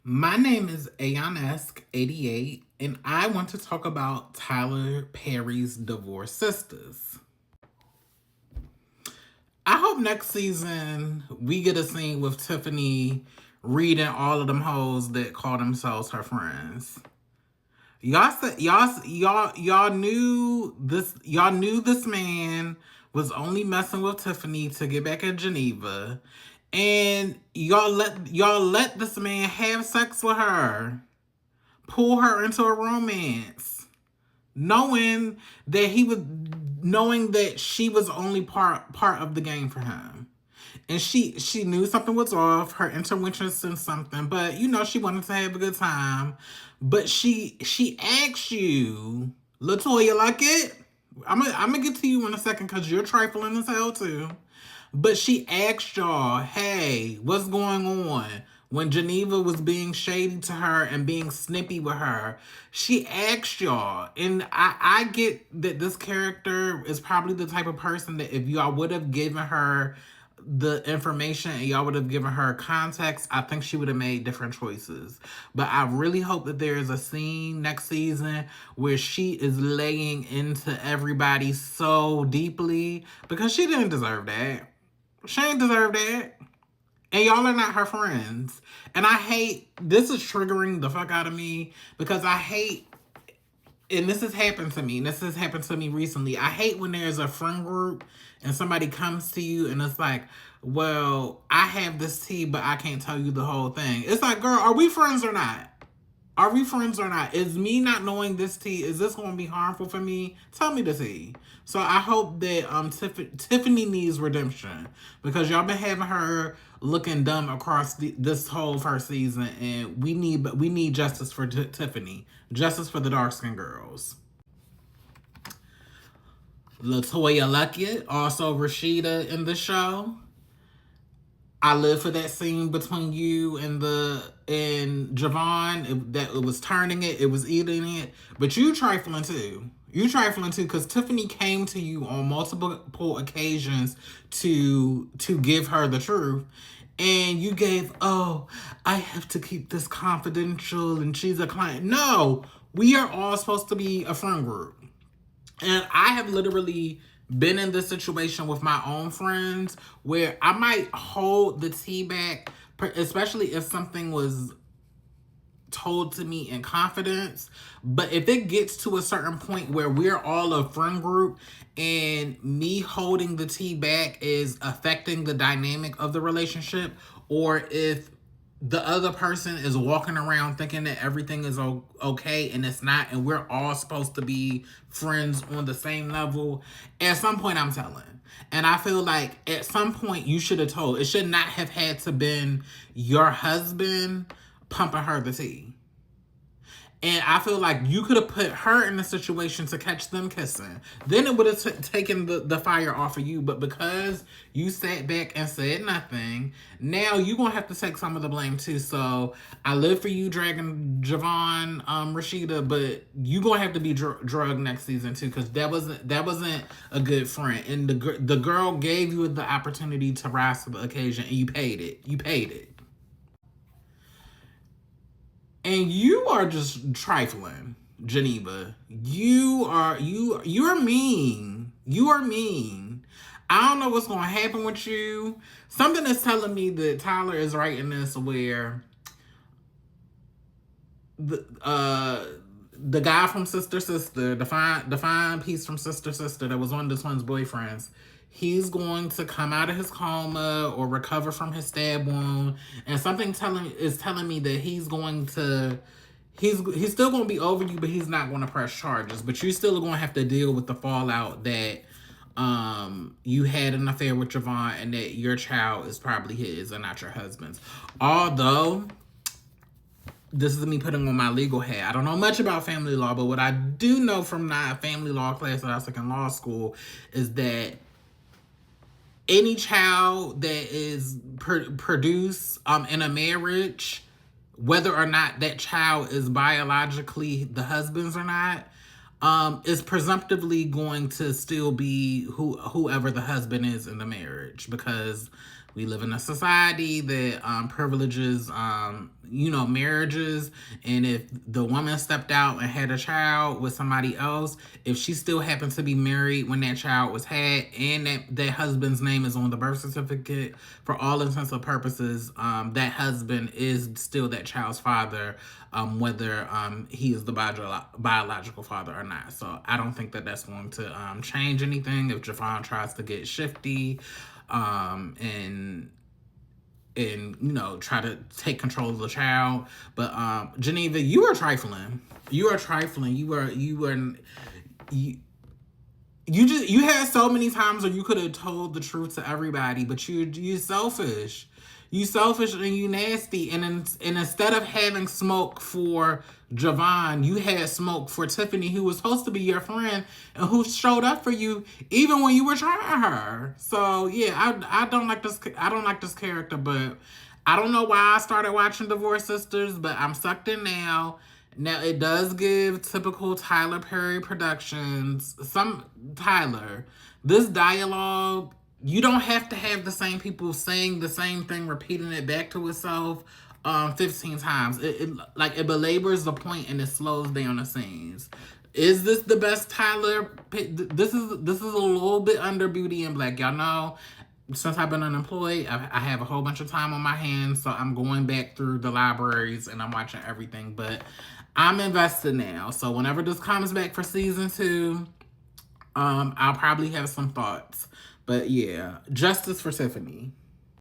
My name is Ayonesque88, and I want to talk about Tyler Perry's Divorce Sistas. I hope next season we get a scene with Tiffany reading all of them hoes that call themselves her friends. Y'all said y'all knew this. Y'all knew this man was only messing with Tiffany to get back at Geneva, and y'all let this man have sex with her, pull her into a romance, knowing that knowing that she was only part of the game for him. And she knew something was off. Her intervention in something, but she wanted to have a good time. But she asked you, Latoya, like it. I'm gonna get to you in a second because you're trifling as hell too. But she asked y'all, hey, what's going on? When Geneva was being shady to her and being snippy with her, she asked y'all. And I get that this character is probably the type of person that if y'all would have given her the information and y'all would have given her context, I think she would have made different choices. But I really hope that there is a scene next season where she is laying into everybody so deeply because she didn't deserve that. She ain't deserve that. And y'all are not her friends. And I hate, this is triggering the fuck out of me because I hate, and this has happened to me, and this has happened to me recently. I hate when there's a friend group and somebody comes to you and it's like, well, I have this tea, but I can't tell you the whole thing. It's like, girl, are we friends or not? Are we friends or not? Is me not knowing this tea, is this going to be harmful for me? Tell me the tea. So I hope that Tiffany needs redemption because y'all been having her looking dumb across this whole first season, and we need justice for Tiffany, justice for the dark skinned girls. Latoya Luckett, also Rashida in the show. I live for that scene between you and Javon. It was turning it, it was eating it, but you trifling too. You trifling too, because Tiffany came to you on multiple occasions to give her the truth, and you gave, oh, I have to keep this confidential, and she's a client. No, we are all supposed to be a friend group. And I have literally been in this situation with my own friends where I might hold the tea back, especially if something was told to me in confidence. But if it gets to a certain point where we're all a friend group and me holding the tea back is affecting the dynamic of the relationship, or if the other person is walking around thinking that everything is okay and it's not, and we're all supposed to be friends on the same level, at some point I'm telling. And I feel like at some point you should have told. It should not have had to been your husband pumping her the tea. And I feel like you could have put her in a situation to catch them kissing. Then it would have taken the fire off of you. But because you sat back and said nothing, now you're going to have to take some of the blame too. So I live for you dragging Javon, Rashida, but you're going to have to be drugged next season too, because that wasn't a good friend. And the girl gave you the opportunity to rise to the occasion, and you paid it. You paid it. And you are just trifling, Geneva. You're mean. You are mean. I don't know what's gonna happen with you. Something is telling me that Tyler is writing this where the guy from Sister, the fine piece from Sister that was one of the twins' boyfriends, he's going to come out of his coma or recover from his stab wound, and something is telling me that he's still going to be over you, but he's not going to press charges. But you're still going to have to deal with the fallout that you had an affair with Javon and that your child is probably his and not your husband's. Although this is me putting on my legal hat. I don't know much about family law, but what I do know from my family law class that I took in law school is that any child that is produced in a marriage, whether or not that child is biologically the husband's or not, is presumptively going to still be whoever the husband is in the marriage, because We live in a society that privileges, marriages. And if the woman stepped out and had a child with somebody else, if she still happened to be married when that child was had, and that husband's name is on the birth certificate, for all intents and purposes, that husband is still that child's father, whether he is the biological father or not. So I don't think that that's going to change anything if Javon tries to get shifty, and try to take control of the child. But Geneva, you are trifling. You are trifling. You had so many times where you could have told the truth to everybody, but you selfish. You selfish and you nasty. And instead of having smoke for Javon, you had smoke for Tiffany, who was supposed to be your friend and who showed up for you even when you were trying her. So yeah, I don't like this. I don't like this character, but I don't know why I started watching Divorce Sisters, but I'm sucked in now. Now, it does give typical Tyler Perry Productions, this dialogue, you don't have to have the same people saying the same thing, repeating it back to itself 15 times. It belabors the point and it slows down the scenes. Is this the best Tyler? This is a little bit under Beauty and Black. Y'all know, since I've been unemployed, I have a whole bunch of time on my hands, so I'm going back through the libraries and I'm watching everything. But I'm invested now, so whenever this comes back for season 2, I'll probably have some thoughts. But yeah, justice for Tiffany.